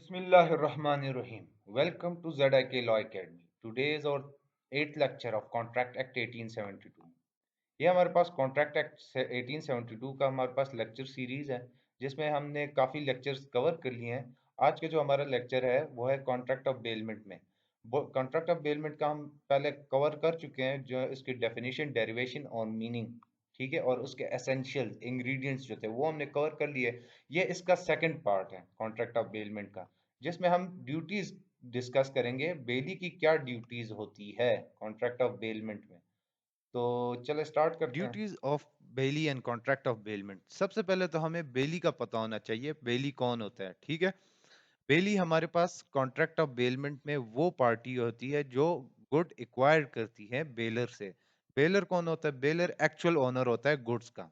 Bismillahirrahmanirrahim. Welcome to ZIK Law Academy. Today is our 8th lecture of Contract Act 1872. ये हमारे पास contract act 1872 का हमारे पास lecture series है जिसमें हमने काफ़ी लेक्चर्स कवर कर लिए हैं। आज के जो हमारा लेक्चर है वो है कॉन्ट्रैक्ट ऑफ बेलमेंट में। कॉन्ट्रैक्ट ऑफ बेलमेंट का हम पहले कवर कर चुके हैं, जो इसकी डेफिनेशन, डेरिवेशन और मीनिंग, ठीक है, और उसके एसेंशियल इंग्रेडिएंट्स जो थे वो हमने कवर कर लिए। ये इसका सेकंड पार्ट है कॉन्ट्रैक्ट ऑफ बेलमेंट का, जिसमें हम ड्यूटीज डिस्कस करेंगे। बेली की क्या ड्यूटीज होती है कॉन्ट्रैक्ट ऑफ बेलमेंट में। तो चलो स्टार्ट करते हैं। Duties of belly and contract of bailment. सबसे पहले तो हमें बेली का पता होना चाहिए, बेली कौन होता है। ठीक है, बेली हमारे पास कॉन्ट्रैक्ट ऑफ बेलमेंट में वो पार्टी होती है जो गुड एक्वायर करती है बेलर से। बेलर कौन होता है? बेलर एक्चुअल ओनर होता है गुड्स का।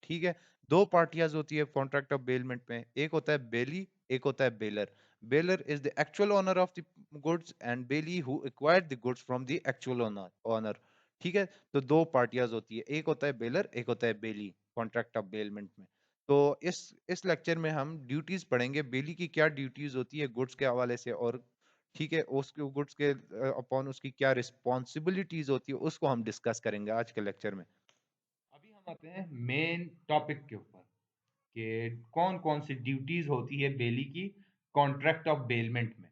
ठीक है, दो पार्टियां होती है कॉन्ट्रैक्ट ऑफ बेलमेंट में, एक होता है बेली, एक होता है bailor. Bailor is the actual owner of the goods and bailee who acquired the goods from the actual owner. ठीक है, तो दो पार्टियां होती है, एक होता है बेलर, एक होता है बेली, कॉन्ट्रैक्ट ऑफ बेलमेंट में। तो इस लेक्चर में हम ड्यूटीज पढ़ेंगे, बेली की क्या ड्यूटीज होती है गुड्स के हवाले से, और ठीक है उसके गुड्स के अपॉन उसकी क्या रिस्पॉन्सिबिलिटीज होती है उसको हम डिस्कस करेंगे आज के लेक्चर में। अभी हम आते हैं मेन टॉपिक के ऊपर कि कौन कौन सी ड्यूटीज होती है बेली की कॉन्ट्रैक्ट ऑफ बेलमेंट में।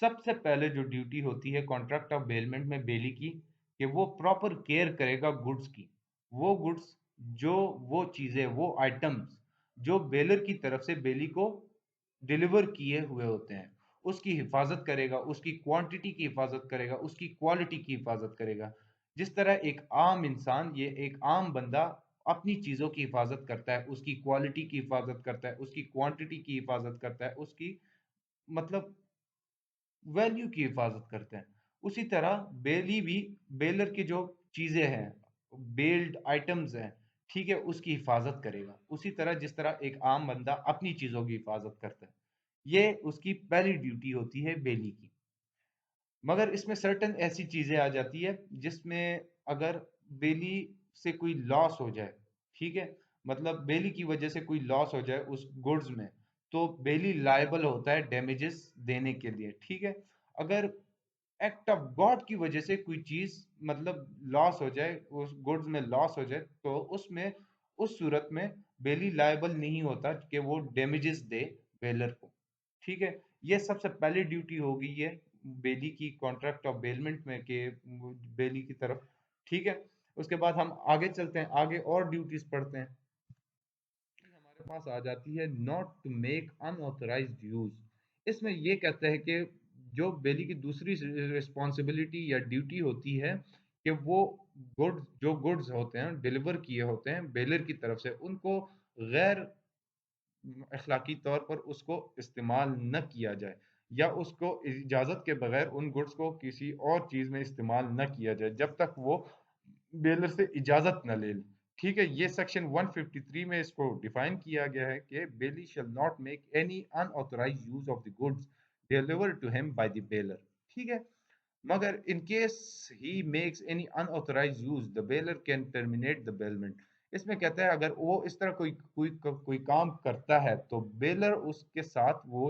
सबसे पहले जो ड्यूटी होती है कॉन्ट्रैक्ट ऑफ बेलमेंट में बेली की, कि वो प्रॉपर केयर करेगा गुड्स की। वो गुड्स, जो वो चीजें, वो आइटम्स जो बेलर की तरफ से बेली को डिलीवर किए हुए होते हैं, उसकी हिफाजत करेगा, उसकी क्वांटिटी की हिफाजत करेगा, उसकी क्वालिटी की हिफाजत करेगा। जिस तरह एक आम इंसान, ये एक आम बंदा अपनी चीजों की हिफाजत करता है, उसकी क्वालिटी की हिफाजत करता है, उसकी क्वांटिटी की हिफाजत करता है, उसकी मतलब वैल्यू की हिफाजत करते हैं, उसी तरह बेली भी बेलर की जो चीजें हैं, बेल्ड आइटम्स हैं, ठीक है, उसकी हिफाजत करेगा उसी तरह जिस तरह एक आम बंदा अपनी चीजों की हिफाजत करता है। ये उसकी पहली ड्यूटी होती है बेली की। मगर इसमें सर्टन ऐसी चीजें आ जाती है जिसमें अगर बेली से कोई लॉस हो जाए, ठीक है, मतलब बेली की वजह से कोई लॉस हो जाए उस गुड्स में, तो बेली लायबल होता है डैमेजेस देने के लिए। ठीक है, अगर एक्ट ऑफ गॉड की वजह से कोई चीज मतलब लॉस हो जाए, उस गुड्स में लॉस हो जाए, तो उसमें उस सूरत में बेली लायबल नहीं होता कि वो डैमेजेस दे बेलर को। ठीक है, ये सबसे पहली ड्यूटी होगी ये बेली की कॉन्ट्रैक्ट ऑफ बेलमेंट में, के बेली की तरफ। ठीक है, उसके बाद हम आगे चलते हैं, आगे और ड्यूटीज पढ़ते हैं। हमारे पास आ जाती है not to make unauthorised use. इसमें ये कहते हैं कि जो बेली की दूसरी रिस्पॉन्सिबिलिटी या ड्यूटी होती है कि वो गुड्स, जो गुड्स होते हैं डिलीवर किए होते हैं बेलर की तरफ से, उनको गैर अखलाकी तौर पर उसको इस्तेमाल न किया जाए, या उसको इजाज़त के बगैर उन गुड्स को किसी और चीज़ में इस्तेमाल न किया जाए जब तक वो बेलर से इजाज़त न ले ले। ठीक है, ये सेक्शन 153 में इसको डिफाइन किया गया है कि bailee shall not make any unauthorised use of the goods delivered to him by the bailor. ठीक है, मगर in case he makes any unauthorised use the bailor can terminate the bailment. इसमें कहता है अगर वो इस तरह कोई काम करता है तो बेलर उसके साथ वो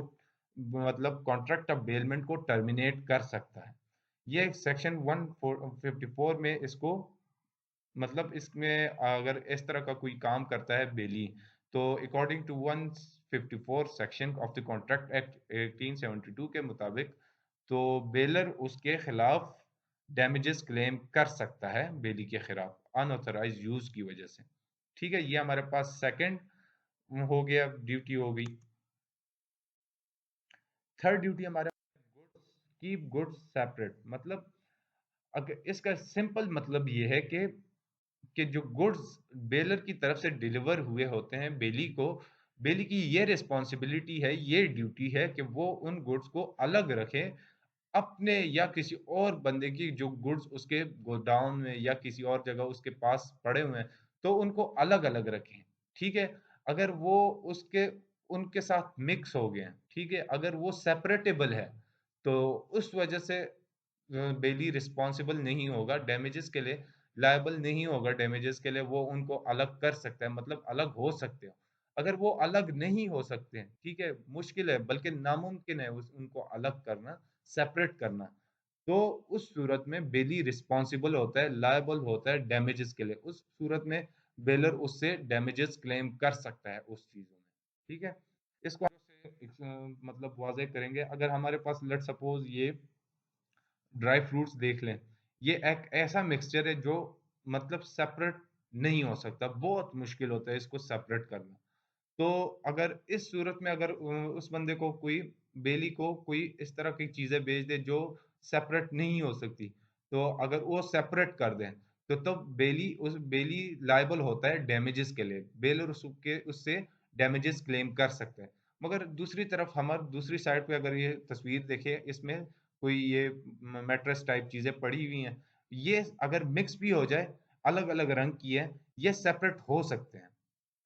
मतलब कॉन्ट्रैक्ट ऑफ बेलमेंट को टर्मिनेट कर सकता है। ये सेक्शन 154 में इसको, मतलब इसमें अगर इस तरह का कोई काम करता है बेली, तो according to 154 section of the contract act 1872 के मुताबिक, तो बेलर उसके खिलाफ डैमेजेस क्लेम कर सकता है बेली के खिलाफ अनऑथराइज यूज की वजह से। ठीक है, ये हमारे पास सेकंड हो गया, ड्यूटी हो गई। थर्ड ड्यूटी हमारे गुड्स, कीप गुड्स सेपरेट। मतलब अगर इसका सिंपल मतलब ये है कि जो गुड्स बेलर की तरफ से डिलीवर हुए होते हैं बेली को, बेली की ये रिस्पॉन्सिबिलिटी है, ये ड्यूटी है कि वो उन गुड्स को अलग रखे अपने या किसी और बंदे की, जो गुड्स उसके गोडाउन में या किसी और जगह उसके पास पड़े हुए हैं, तो उनको अलग अलग रखें। ठीक है, अगर वो उसके उनके साथ मिक्स हो गए हैं, ठीक है, अगर वो सेपरेटेबल है, तो उस वजह से बेली रिस्पॉन्सिबल नहीं होगा डैमेजेस के लिए, लायबल नहीं होगा डैमेजेस के लिए, वो उनको अलग कर सकता है, मतलब अलग हो सकते हो। अगर वो अलग नहीं हो सकते हैं, ठीक है, मुश्किल है बल्कि नामुमकिन है उनको अलग करना, सेपरेट करना, तो उस सूरत में बेली रिस्पॉन्सिबल होता है, लायबल होता है डैमेजेस के लिए। उस सूरत में बेलर उससे डैमेजेस क्लेम कर सकता है उस चीज़ों में, ठीक है। इसको से मतलब वाज़ेह करेंगे, अगर हमारे पास लेट सपोज ये ड्राई फ्रूट्स देख लें, ये एक ऐसा मिक्सचर है जो मतलब सेपरेट नहीं हो सकता, बहुत मुश्किल होता है इसको सेपरेट करना। तो अगर इस सूरत में अगर उस बंदे को कोई बेली को कोई इस तरह की चीजें बेच दे जो सेपरेट नहीं हो सकती, तो अगर वो सेपरेट कर दें, तो तब बेली उस बेली लायबल होता है डैमेजेस के लिए, बेलर उसके उससे डैमेजेस क्लेम कर सकते हैं। मगर दूसरी तरफ हमारे दूसरी साइड पे अगर ये तस्वीर देखें, इसमें कोई ये मैट्रेस टाइप चीजें पड़ी हुई हैं, ये अगर मिक्स भी हो जाए, अलग अलग रंग की है, ये सेपरेट हो सकते हैं।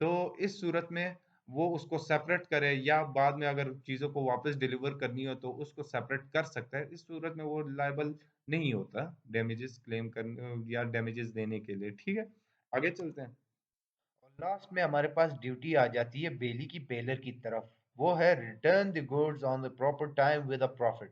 तो इस सूरत में वो उसको सेपरेट करे, या बाद में अगर चीज़ों को वापस डिलीवर करनी हो तो उसको सेपरेट कर सकता है। इस सूरत में वो लायबल नहीं होता डैमेजेस क्लेम करने या डैमेजेस देने के लिए, ठीक है। आगे चलते हैं। और लास्ट में हमारे पास ड्यूटी आ जाती है बेली की बेलर की तरफ। वो है return the goods on the proper time with a profit.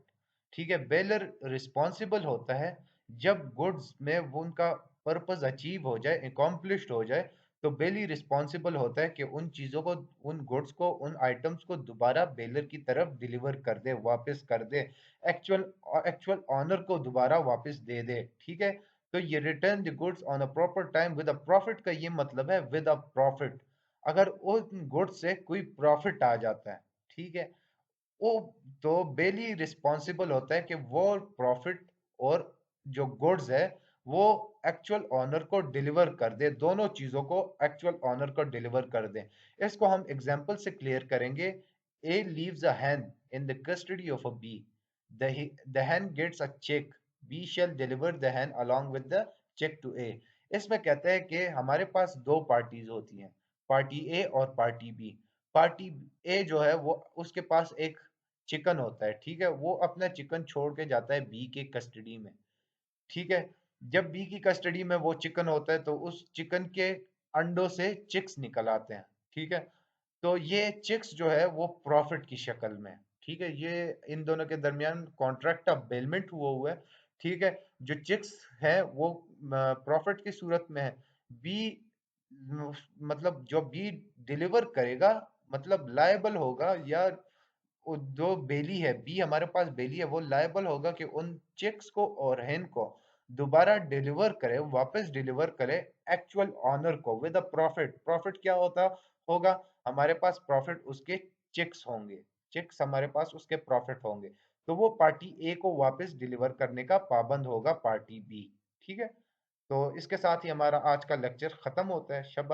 ठीक है, बेलर रिस्पॉन्सिबल होता है जब गुड्स में वो उनका पर्पस अचीव हो जाए, अकॉम्प्लिश्ड हो जाए, तो बेली रिस्पॉन्सिबल होता है कि उन चीज़ों को, उन गुड्स को, उन आइटम्स को दोबारा बेलर की तरफ डिलीवर कर दे, वापस कर दे, एक्चुअल एक्चुअल ऑनर को दोबारा वापस दे दे। ठीक है, तो ये return the goods on a proper time with a profit का ये मतलब है विद अ प्रॉफिट। अगर उन गुड्स से कोई प्रॉफिट आ जाता है, ठीक है, वो तो बेली रिस्पॉन्सिबल होता है कि वो प्रॉफिट और जो गुड्स है वो एक्चुअल ऑनर को डिलीवर कर दे, दोनों चीजों को एक्चुअल ऑनर को डिलीवर कर दे। इसको हम एग्जांपल से क्लियर करेंगे। A leaves a hen in the custody of a bee. The hen gets a check. B shall deliver the hen along with the check to A. इसमें कहते हैं कि हमारे पास दो पार्टीज होती हैं, पार्टी ए और पार्टी बी। पार्टी ए जो है वो, उसके पास एक चिकन होता है, ठीक है, वो अपना चिकन छोड़ के जाता है बी के कस्टडी में। ठीक है, जब बी की कस्टडी में वो चिकन होता है तो उस चिकन के अंडों से चिक्स निकल आते हैं। ठीक है, तो ये चिक्स जो है वो प्रॉफिट की शक्ल में, ठीक है, ये इन दोनों के दरमियान कॉन्ट्रैक्ट ऑफ बेलमेंट हुआ है। ठीक है, जो चिक्स है वो प्रॉफिट की सूरत में है। बी मतलब जो बी डिलीवर करेगा, मतलब लायबल होगा, या जो बेली है, बी हमारे पास बेली है, वो लायबल होगा कि उन चिक्स को और हेन को दोबारा डिलीवर करे, वापस डिलीवर करे एक्चुअल ऑनर को विद अ प्रॉफिट। प्रॉफिट क्या होता होगा, हमारे पास प्रॉफिट उसके चिक्स होंगे, चिक्स हमारे पास उसके प्रॉफिट होंगे, तो वो पार्टी ए को वापस डिलीवर करने का पाबंद होगा पार्टी बी। ठीक है, तो इसके साथ ही हमारा आज का लेक्चर खत्म होता है। शब